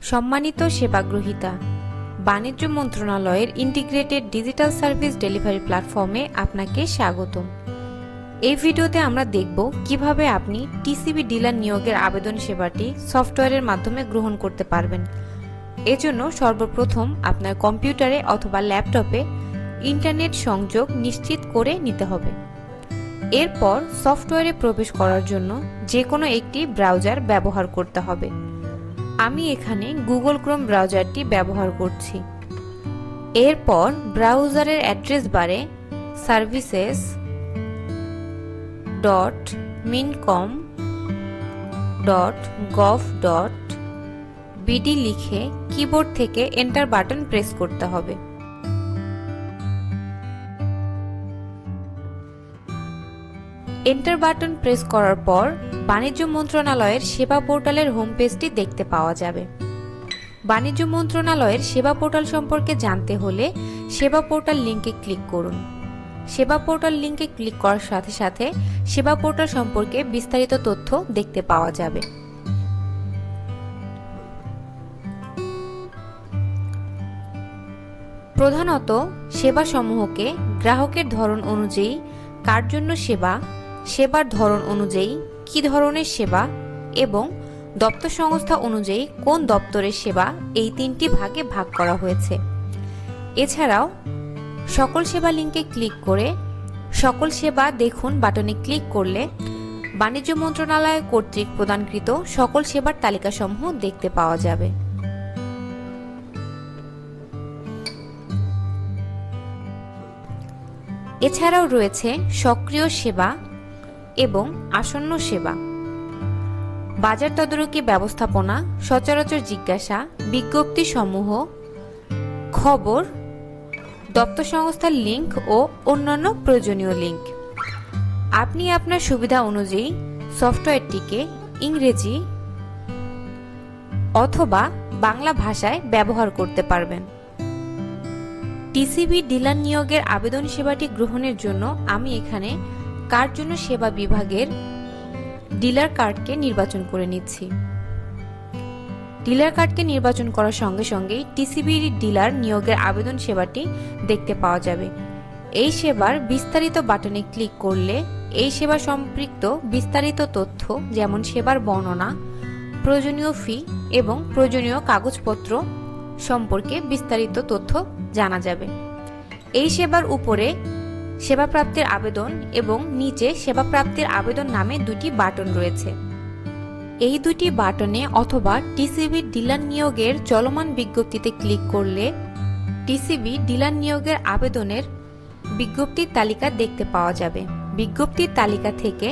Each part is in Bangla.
সম্মানিত সেবাগ্রহীতা, বাণিজ্য মন্ত্রণালয়ের ইন্টিগ্রেটেড ডিজিটাল সার্ভিস ডেলিভারি প্ল্যাটফর্মে আপনাকে স্বাগতম। এই ভিডিওতে আমরা দেখব কিভাবে আপনি টিসিবি ডিলার নিয়োগের আবেদন সেবাটি সফটওয়্যারের মাধ্যমে গ্রহণ করতে পারবেন। এজন্য সর্বপ্রথম আপনার কম্পিউটারে অথবা ল্যাপটপে ইন্টারনেট সংযোগ নিশ্চিত করে নিতে হবে। এরপর সফটওয়্যারে প্রবেশ করার জন্য যে কোনো একটি ব্রাউজার ব্যবহার করতে হবে। আমি এখানে গুগল ক্রোম ব্রাউজারটি ব্যবহার করছি। এরপর ব্রাউজারের অ্যাড্রেস বারে services.mincom.gov.bd লিখে কিবোর্ড থেকে এন্টার বাটন প্রেস করতে হবে। এন্টার বাটন প্রেস করার পর বাণিজ্য মন্ত্রণালয়ের সেবা পোর্টালের হোম পেজটি দেখতে পাওয়া যাবে। বাণিজ্য মন্ত্রণালয়ের সেবা পোর্টাল সম্পর্কে জানতে হলে সেবা পোর্টাল লিংকে ক্লিক করুন। সেবা পোর্টাল লিংকে ক্লিক করার সাথে সাথে সেবা পোর্টাল সম্পর্কে বিস্তারিত তথ্য দেখতে পাওয়া যাবে। প্রধানত সেবাসমূহকে গ্রাহকের ধরন অনুযায়ী কার জন্য সেবা, সেবার ধরন অনুযায়ী কী ধরনের সেবা এবং দপ্তর সংস্থা অনুযায়ী কোন দপ্তরের সেবা, এই তিনটি ভাগে ভাগ করা হয়েছে। এছাড়াও সকল সেবা লিংকে ক্লিক করে সকল সেবা দেখুন বাটনে ক্লিক করলে বাণিজ্য মন্ত্রণালয় কর্তৃক প্রদানকৃত সকল সেবার তালিকাসমূহ দেখতে পাওয়া যাবে। এছাড়াও রয়েছে সক্রিয় সেবা এবং আসন্ন সেবা, বাজার তদারকি ব্যবস্থাপনা, সচরাচর জিজ্ঞাসা, বিজ্ঞপ্তি সমূহ, খবর, দপ্তর সংস্থার লিংক ও অন্যান্য প্রয়োজনীয় লিংক। আপনি আপনার সুবিধা অনুযায়ী সফটওয়্যারটিকে ইংরেজি অথবা বাংলা ভাষায় ব্যবহার করতে পারবেন। টিসিবি ডিলার নিয়োগের আবেদন সেবাটি গ্রহণের জন্য আমি এখানে কার জন্য সেবা বিভাগের ডিলার কার্ডকে নির্বাচন করে নিচ্ছি। ডিলার কার্ডকে নির্বাচন করার সঙ্গে সঙ্গেই টিসিবি ডিলার নিয়োগের আবেদন সেবাটি দেখতে পাওয়া যাবে। এই সেবার বিস্তারিত বাটনে ক্লিক করলে এই সেবা সম্পৃক্ত বিস্তারিত তথ্য যেমন সেবার বর্ণনা, প্রয়োজনীয় ফি এবং প্রয়োজনীয় কাগজপত্র সম্পর্কে বিস্তারিত তথ্য জানা যাবে। এই সেবার উপরে সেবা প্রাপ্তির আবেদন এবং নিচে সেবা প্রাপ্তির আবেদন নামে দুটি বাটন রয়েছে। এই দুটি বাটনে অথবা টিসিবি ডিলার নিয়োগের চলমান বিজ্ঞপ্তিতে ক্লিক করলে টিসিবি ডিলার নিয়োগের আবেদনের বিজ্ঞপ্তির তালিকা দেখতে পাওয়া যাবে। বিজ্ঞপ্তির তালিকা থেকে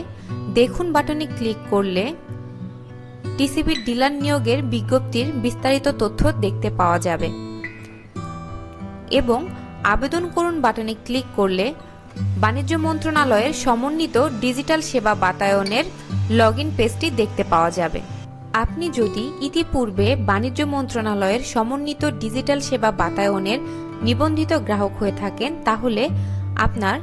দেখুন বাটনে ক্লিক করলে টিসিবি ডিলার নিয়োগের বিজ্ঞপ্তির বিস্তারিত তথ্য দেখতে পাওয়া যাবে এবং আবেদন করুন বাটনে ক্লিক করলে বাণিজ্য মন্ত্রণালয়ের সমন্বিত ডিজিটাল সেবা বাতায়নের লগইন পেজটি দেখতে পাওয়া যাবে। আপনি যদি ইতিপূর্বে বাণিজ্য মন্ত্রণালয়ের সমন্বিত ডিজিটাল সেবা বাতায়নের নিবন্ধিত গ্রাহক হয়ে থাকেন তাহলে আপনার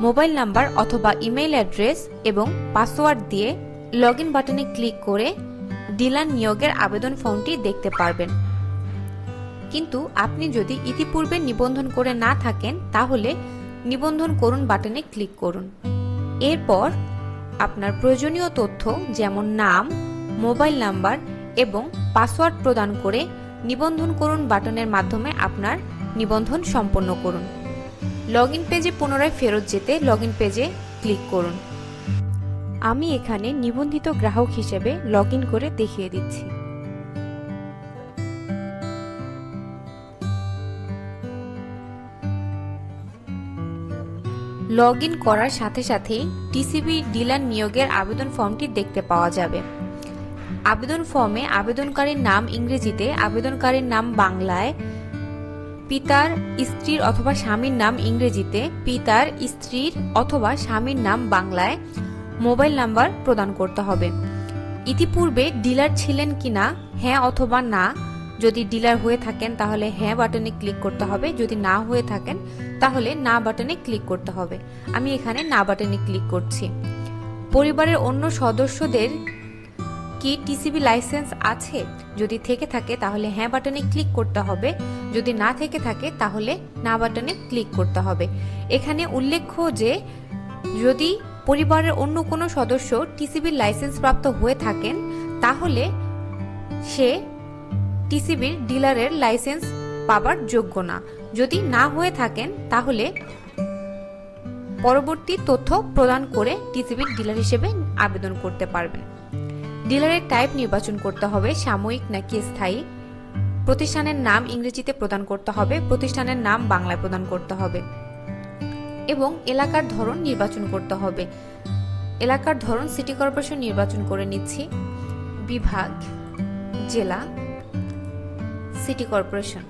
মোবাইল নাম্বার অথবা ইমেইল অ্যাড্রেস এবং পাসওয়ার্ড দিয়ে লগইন বাটনে ক্লিক করে ডিলার নিয়োগের আবেদন ফর্মটি দেখতে পারবেন। কিন্তু আপনি যদি ইতিপূর্বে নিবন্ধন করে না থাকেন তাহলে নিবন্ধন করুন বাটনে ক্লিক করুন। এরপর আপনার প্রয়োজনীয় তথ্য যেমন নাম, মোবাইল নাম্বার এবং পাসওয়ার্ড প্রদান করে নিবন্ধন করুন বাটনের মাধ্যমে আপনার নিবন্ধন সম্পন্ন করুন। লগইন পেজে পুনরায় ফেরত যেতে লগইন পেজে ক্লিক করুন। আমি এখানে নিবন্ধিত গ্রাহক হিসেবে লগইন করে দেখিয়ে দিচ্ছি। লগইন করার সাথে সাথেই টিসিবি ডিলার নিয়োগের আবেদন ফর্মটি দেখতে পাওয়া যাবে। আবেদন ফর্মে আবেদনকারীর নাম ইংরেজিতে, আবেদনকারীর নাম বাংলায়, পিতার, স্ত্রীর অথবা স্বামীর নাম ইংরেজিতে, পিতার, স্ত্রীর অথবা স্বামীর নাম বাংলায়, মোবাইল নাম্বার প্রদান করতে হবে। ইতিপূর্বে ডিলার ছিলেন কিনা হ্যাঁ অথবা না, যদি ডিলার হয়ে থাকেন তাহলে হ্যাঁ বাটনে ক্লিক করতে হবে, যদি না হয়ে থাকেন তাহলে না বাটনে ক্লিক করতে হবে। আমি এখানে না বাটনে ক্লিক করছি। পরিবারের অন্য সদস্যদের কি টিসিবি লাইসেন্স আছে? যদি থেকে থাকে তাহলে হ্যাঁ বাটনে ক্লিক করতে হবে, যদি না থেকে থাকে তাহলে না বাটনে ক্লিক করতে হবে। এখানে উল্লেখ্য যে যদি পরিবারের অন্য কোনো সদস্য টিসিবির লাইসেন্স প্রাপ্ত হয়ে থাকেন তাহলে সে টিসিবির ডিলারের লাইসেন্স পাবার যোগ্য না। যদি না হয়ে থাকেন তাহলে পরবর্তী তথ্য প্রদান করে টিসিবির ডিলার হিসেবে আবেদন করতে পারবেন। ডিলারের টাইপ নির্বাচন করতে হবে, সাময়িক নাকি স্থায়ী। প্রতিষ্ঠানের নাম ইংরেজিতে প্রদান করতে হবে, প্রতিষ্ঠানের নাম বাংলায় প্রদান করতে হবে এবং এলাকার ধরন নির্বাচন করতে হবে। এলাকার ধরন সিটি কর্পোরেশন নির্বাচন করে নিচ্ছি। বিভাগ, জেলা, সিটি কর্পোরেশন।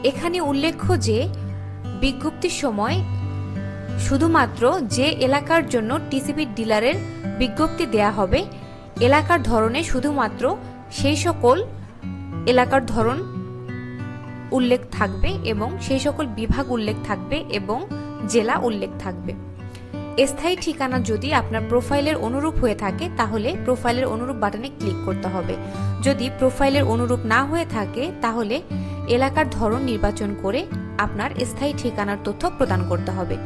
এখানে উল্লেখ্য যে বিজ্ঞপ্তির সময় শুধুমাত্র যে এলাকার জন্য টিসিবি ডিলারের বিজ্ঞপ্তি দেয়া হবে এলাকার ধরনে শুধুমাত্র সেই সকল এলাকার ধরন উল্লেখ থাকবে এবং সেই সকল বিভাগ উল্লেখ থাকবে এবং জেলা উল্লেখ থাকবে। স্থায়ী ঠিকানা যদি আপনার প্রোফাইলের অনুরূপ হয়ে থাকে তাহলে প্রোফাইলের অনুরূপ বাটনে ক্লিক করতে হবে। যদি প্রোফাইলের অনুরূপ না হয়ে থাকে তাহলে এলাকার ধরন নির্বাচন করে আপনার স্থায়ী ঠিকানার তথ্য প্রদান করতে হবে।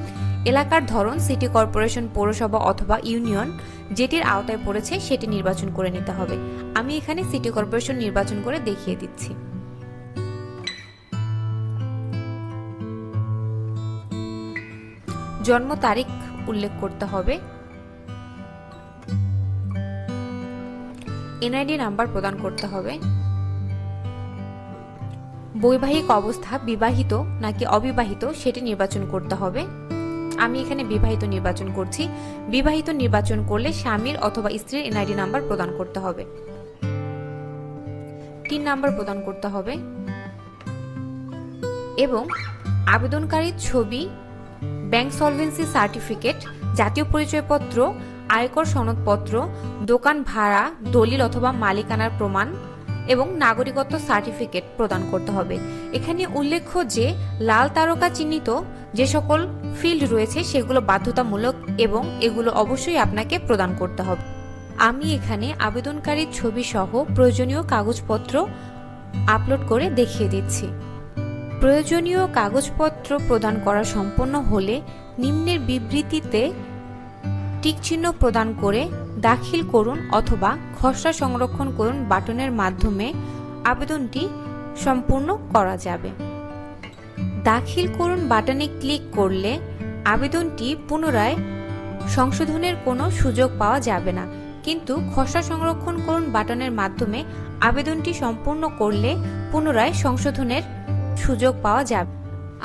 এলাকার ধরন সিটি কর্পোরেশন, পৌরসভা অথবা ইউনিয়ন যেটির আওতায় পড়েছে সেটি নির্বাচন করে নিতে হবে। আমি এখানে সিটি কর্পোরেশন নির্বাচন করে দেখিয়ে দিচ্ছি। জন্ম তারিখ উল্লেখ করতে হবে। এনআইডি নাম্বার প্রদান করতে হবে। বৈবাহিক অবস্থা বিবাহিত নাকি অবিবাহিত সেটি নির্বাচন করতে হবে। আমি এখানে বিবাহিত নির্বাচন করছি। বিবাহিত নির্বাচন করলে স্বামীর অথবা স্ত্রীর এনআইডি নাম্বার প্রদান করতে হবে। 3 নাম্বার প্রদান করতে হবে এবং আবেদনকারীর ছবি, ব্যাংক সলভেন্সি সার্টিফিকেট, জাতীয় পরিচয়পত্র, আয়কর সনদপত্র, দোকান ভাড়া দলিল অথবা মালিকানার প্রমাণ এবং নাগরিকত্ব সার্টিফিকেট প্রদান করতে হবে। এখানে উল্লেখ্য যে লাল তারকা চিহ্নিত যে সকল ফিল্ড রয়েছে সেগুলো বাধ্যতামূলক এবং এগুলো অবশ্যই আপনাকে প্রদান করতে হবে। আমি এখানে আবেদনকারীর ছবি সহ প্রয়োজনীয় কাগজপত্র আপলোড করে দেখিয়ে দিচ্ছি। প্রয়োজনীয় কাগজপত্র প্রদান করা সম্পন্ন হলে নিম্নের বিবৃতিতে টিকচিহ্ন প্রদান করে দাখিল করুন অথবা খসড়া সংরক্ষণ করুন বাটনের মাধ্যমে আবেদনটি সম্পূর্ণ করা যাবে। দাখিল করুন বাটনে ক্লিক করলে আবেদনটি পুনরায় সংশোধনের কোনো সুযোগ পাওয়া যাবে না, কিন্তু খসড়া সংরক্ষণ করুন বাটনের মাধ্যমে আবেদনটি সম্পূর্ণ করলে পুনরায় সংশোধনের সুযোগ পাওয়া যাবে।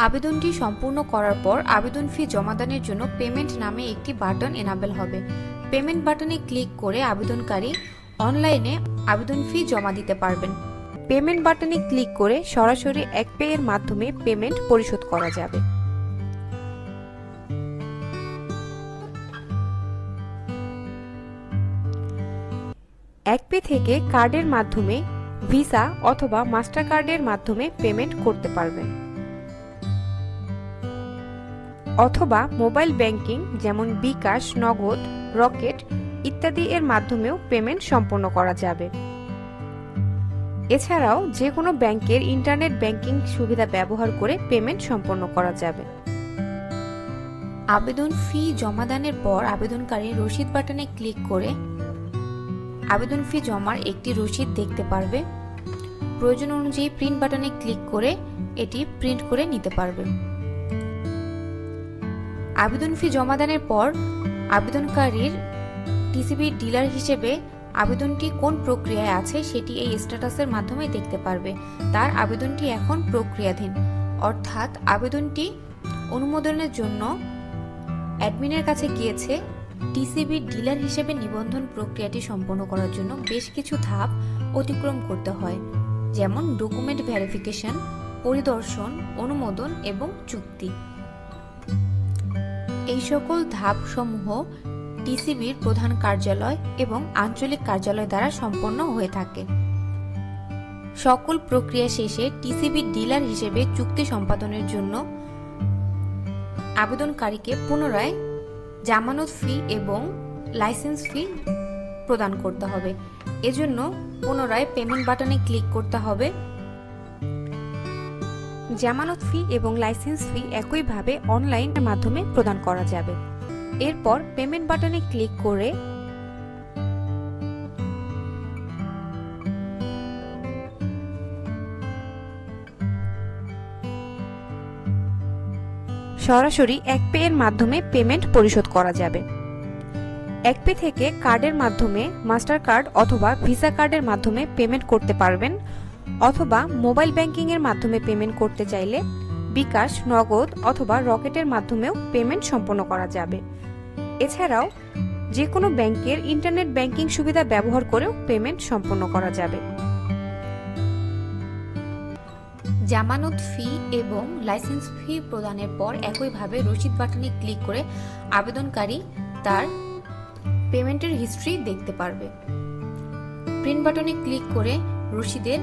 আবেদনটি সম্পূর্ণ করার পর আবেদন ফি জমাদানের জন্য পেমেন্ট নামে একটি বাটন এনাবেল হবে। পেমেন্ট বাটনে ক্লিক করে আবেদনকারী অনলাইনে আবেদন ফি জমা দিতে পারবেন। পেমেন্ট বাটনে ক্লিক করে সরাসরি একপে এর মাধ্যমে পেমেন্ট পরিশোধ করা যাবে। একপে থেকে কার্ডের মাধ্যমে ভিসা অথবা মাস্টার কার্ডের মাধ্যমে পেমেন্ট করতে পারবেন অথবা মোবাইল ব্যাংকিং যেমন বিকাশ, নগদ, রকেট ইত্যাদি এর মাধ্যমেও পেমেন্ট সম্পন্ন করা যাবে। এছাড়াও যে কোনো ব্যাংকের ইন্টারনেট ব্যাংকিং সুবিধা ব্যবহার করে পেমেন্ট সম্পন্ন করা যাবে। আবেদন ফি জমাদানের পর আবেদনকারী রসিদ বাটনে ক্লিক করে আবেদন ফি জমার একটি রসিদ দেখতে পারবে। প্রয়োজন অনুযায়ী প্রিন্ট বাটনে ক্লিক করে এটি প্রিন্ট করে নিতে পারবে। আবেদন ফি জমাদানের পর আবেদনকারীর টিসিবি ডিলার হিসেবে আবেদনটি কোন প্রক্রিয়ায় আছে সেটি এই স্ট্যাটাসের মাধ্যমে দেখতে পারবে। তার আবেদনটি এখন প্রক্রিয়াধীন, অর্থাৎ আবেদনটি অনুমোদনের জন্য অ্যাডমিনের কাছে গিয়েছে। টিসিবি ডিলার হিসেবে নিবন্ধন প্রক্রিয়াটি সম্পন্ন করার জন্য বেশ কিছু ধাপ অতিক্রম করতে হয়, যেমন ডকুমেন্ট ভেরিফিকেশন, পরিদর্শন, অনুমোদন এবং চুক্তি। এই সকল ধাপসমূহ টিসিবির প্রধান কার্যালয় এবং আঞ্চলিক কার্যালয় দ্বারা সম্পন্ন হয়ে থাকে। সকল প্রক্রিয়া শেষে টিসিবি ডিলার হিসেবে চুক্তি সম্পাদনের জন্য আবেদনকারীকে পুনরায় জামানত ফি এবং লাইসেন্স ফি প্রদান করতে হবে। এজন্য পুনরায় পেমেন্ট বাটনে ক্লিক করতে হবে। জামানত ফি এবং লাইসেন্স ফি একইভাবে অনলাইনের মাধ্যমে প্রদান করা যাবে। এরপর পেমেন্ট বাটনে ক্লিক করে সরাসরি একপে এর মাধ্যমে পেমেন্ট পরিশোধ করা যাবে। একপে থেকে কার্ডের মাধ্যমে মাস্টার কার্ড অথবা ভিসা কার্ডের মাধ্যমে পেমেন্ট করতে পারবেন, অথবা মোবাইল ব্যাংকিং এর মাধ্যমে পেমেন্ট করতে চাইলে বিকাশ, নগদ অথবা রকেটের মাধ্যমেও পেমেন্ট সম্পন্ন করা যাবে। এছাড়াও যে কোনো ব্যাংকের ইন্টারনেট ব্যাংকিং সুবিধা ব্যবহার করেও পেমেন্ট সম্পন্ন করা যাবে। জামানত ফি এবং লাইসেন্স ফি প্রদানের পর একইভাবে রসিদ বাটনে ক্লিক করে আবেদনকারী তার পেমেন্টের হিস্ট্রি দেখতে পারবে। প্রিন্ট বাটনে ক্লিক করে রসিদের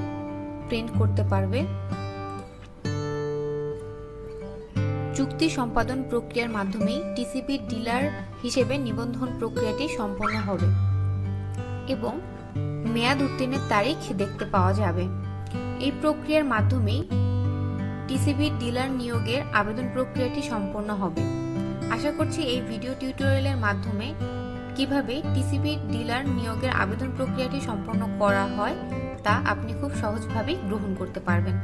প্রিন্ট করতে পারবে। চুক্তি সম্পাদন প্রক্রিয়ার মাধ্যমেই টিসিবি ডিলার হিসেবে নিবন্ধন প্রক্রিয়াটি সম্পন্ন হবে এবং মেয়াদ উত্তীর্ণের তারিখ দেখতে পাওয়া যাবে। এই প্রক্রিয়ার মাধ্যমেই টিসিবি ডিলার নিয়োগের আবেদন প্রক্রিয়াটি সম্পন্ন হবে। আশা করছি এই ভিডিও টিউটোরিয়ালের মাধ্যমে কিভাবে টিসিবি ডিলার নিয়োগের আবেদন প্রক্রিয়াটি সম্পন্ন করা হয় তা আপনি খুব সহজভাবেই গ্রহণ করতে পারবেন।